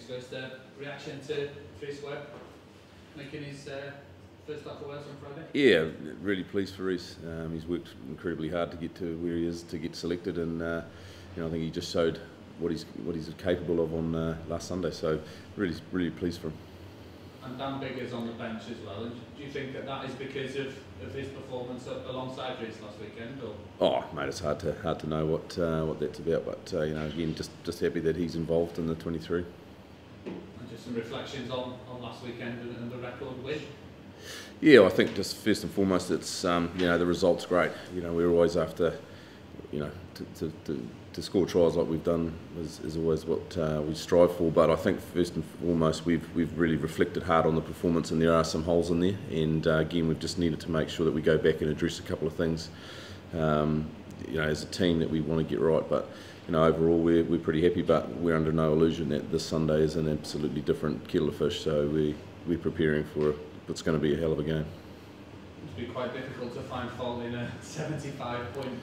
first. Reaction to Chris Webb making his first start for Wales on Friday? Yeah, really pleased for Reece. He's worked incredibly hard to get to where he is, to get selected, and I think he just showed what he's capable of on last Sunday. So really pleased for him. And Dan Biggar's on the bench as well. And do you think that is because of his performance alongside Reece last weekend? Or? Oh, mate, it's hard to know what that's about. But again, just happy that he's involved in the 23. And just some reflections on last weekend and the record win. Yeah, I think just first and foremost, it's the result's great. We're always after to score tries like we've done is always what we strive for. But I think first and foremost, we've really reflected hard on the performance, and there are some holes in there. And again, we've just needed to make sure that we go back and address a couple of things. As a team that we want to get right. But overall, we're pretty happy. But we're under no illusion that this Sunday is an absolutely different kettle of fish. So we're preparing for what's going to be a hell of a game. It'd be quite difficult to find fault in a 75-point.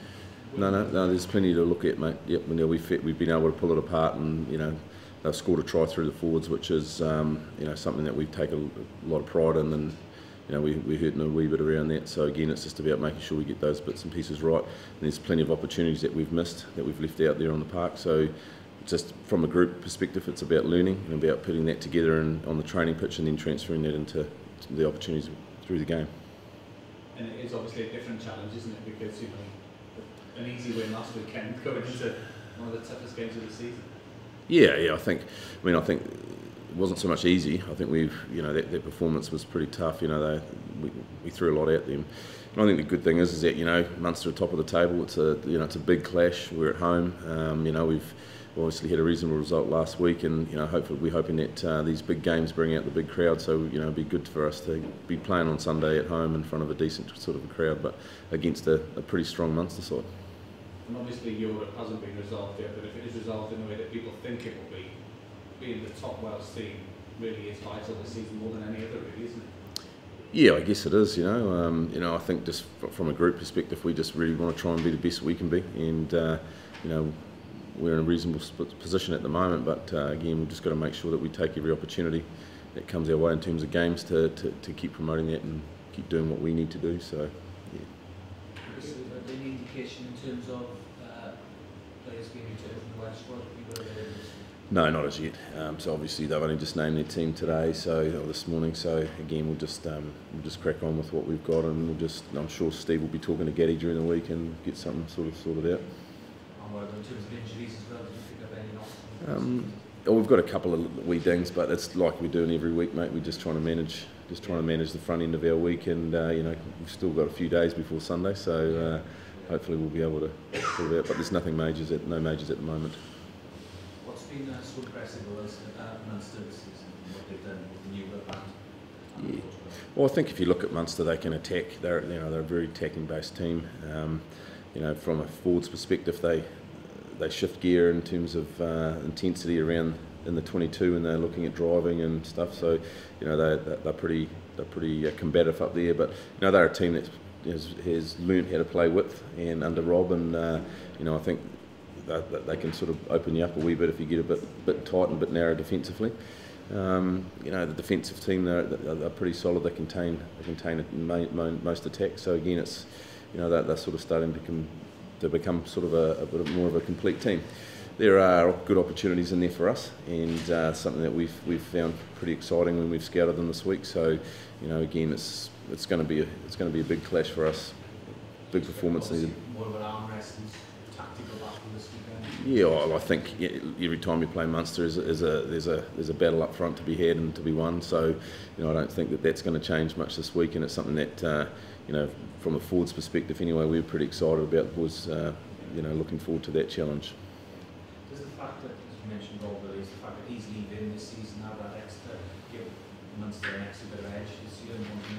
No, there's plenty to look at, mate. Yep, we've been able to pull it apart, and they've scored a try through the forwards, which is something that we take a lot of pride in, and we're hurting a wee bit around that. So again, it's just about making sure we get those bits and pieces right. And there's plenty of opportunities that we've missed, that we've left out there on the park. So just from a group perspective, it's about learning and about putting that together on the training pitch, and then transferring that into the opportunities through the game. And it is obviously a different challenge, isn't it? Because an easy win last weekend going into one of the toughest games of the season. Yeah, I think it wasn't so much easy. I think that performance was pretty tough. We threw a lot at them. And I think the good thing is that Munster are top of the table. It's a big clash. We're at home. We've obviously had a reasonable result last week, and hopefully we're hoping that these big games bring out the big crowd. So it'd be good for us to be playing on Sunday at home in front of a decent sort of a crowd, but against a pretty strong Munster side. And obviously Europe hasn't been resolved yet, but if it is resolved in the way that people think it will be, being the top Welsh team really is vital this season more than any other, really, isn't it? Yeah, I guess it is. I think just from a group perspective, we just really want to try and be the best we can be, and we're in a reasonable position at the moment. But again, we've just got to make sure that we take every opportunity that comes our way in terms of games to keep promoting that and keep doing what we need to do. So, yeah. Any indication in terms of players being returned from the Welsh squad? No, not as yet. So obviously they've only just named their team today, or this morning. So again, we'll just crack on with what we've got, and I'm sure Steve will be talking to Gaddy during the week and get something sort of sorted out. And what about in terms of injuries as well? Do you pick up any knocks? We've got a couple of wee dings, but it's like we're doing every week, mate. We're just trying to manage the front end of our week, and we've still got a few days before Sunday, so hopefully we'll be able to pull it out. But there's no majors at the moment. What's been so impressive was Munster this season, what they've done with the new band? Yeah. Well, I think if you look at Munster, they can attack. They're a very attacking-based team. From a forwards perspective, they shift gear in terms of intensity around in the 22 when they're looking at driving and stuff. So they're pretty combative up there. But they're a team that has learnt how to play width and under Rob, and I think they can sort of open you up a wee bit if you get a bit tight and a bit narrow defensively. The defensive team they're pretty solid. They contain most attacks. So again, it's they're sort of starting to become sort of a bit more of a complete team. There are good opportunities in there for us, and something that we've found pretty exciting when we've scouted them this week. So again, it's going to be a big clash for us. Big performance needed. More of an arm wrestling tactical battle this weekend. Yeah, well, I think every time you play Munster, there's a battle up front to be had and to be won. So I don't think that's going to change much this week, and it's something that from a forwards perspective anyway, we're pretty excited about. Was looking forward to that challenge. Does the fact that, as you mentioned, Rob, is the fact that he's leaving this season have that extra give Munster an extra bit of edge? Is he going to want to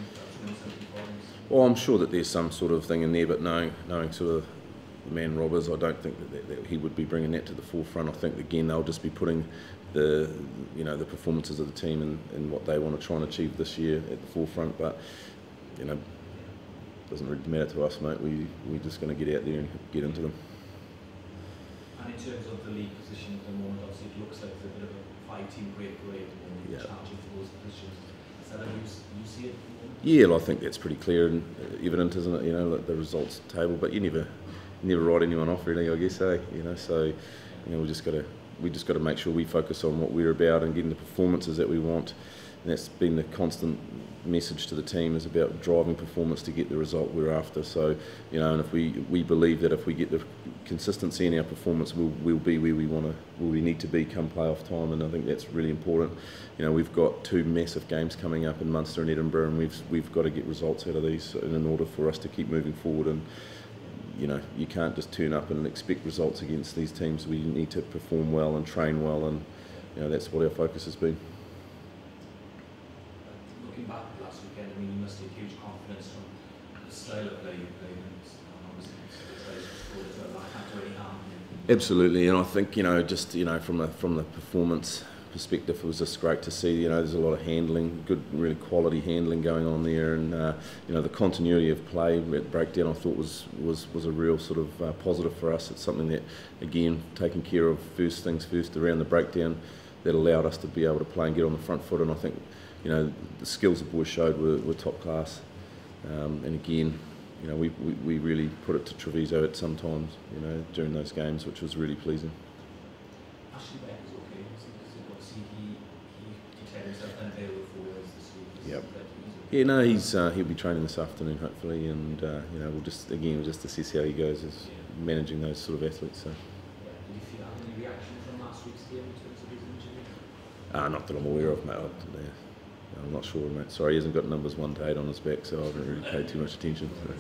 win something for him? Well, I'm sure that there's some sort of thing in there, but knowing sort of the man Rob is, I don't think that he would be bringing that to the forefront. I think again they'll just be putting the performances of the team and what they want to try and achieve this year at the forefront. But doesn't really matter to us, mate. We're just going to get out there and get into them. And in terms of the league position at the moment, obviously it looks like there's a bit of a 5-team breakaway at the moment, challenging for those positions. Is that how you see it at the moment? Yeah, well, I think that's pretty clear and evident, isn't it? You know, like the results table, but you never write anyone off, really, I guess, eh? You know, so we just got to make sure we focus on what we're about and getting the performances that we want. And that's been the constant message to the team, is about driving performance to get the result we're after. So, and if we believe that if we get the consistency in our performance, we'll be where we need to be come playoff time, and I think that's really important. We've got 2 massive games coming up in Munster and Edinburgh, and we've got to get results out of these in order for us to keep moving forward. And you can't just turn up and expect results against these teams. We need to perform well and train well, and that's what our focus has been. Looking back at last weekend, I mean, you must take huge confidence from the style of play you played, and obviously the players scored as well. I can't do any harm. Absolutely, and I think just from the performance perspective, it was just great to see. There's a lot of handling, good, really quality handling going on there, and the continuity of play at breakdown I thought was a real sort of positive for us. It's something that, again, taking care of first things first around the breakdown, that allowed us to be able to play and get on the front foot. And I think the skills the boys showed were top class, and again, we really put it to Treviso at some times, during those games, which was really pleasing. Ashley Beck is okay, obviously he declared himself unavailable for Wales this week. Yep. Yeah, no, he'll be training this afternoon hopefully, and we'll just assess how he goes as managing those sort of athletes. So. Yeah. Did you feel any reaction from last week's game in terms of his injury? Not that I'm aware of, mate. I'm not sure, mate. Sorry, he hasn't got numbers 1 to 8 on his back, so I haven't really paid too much attention. So.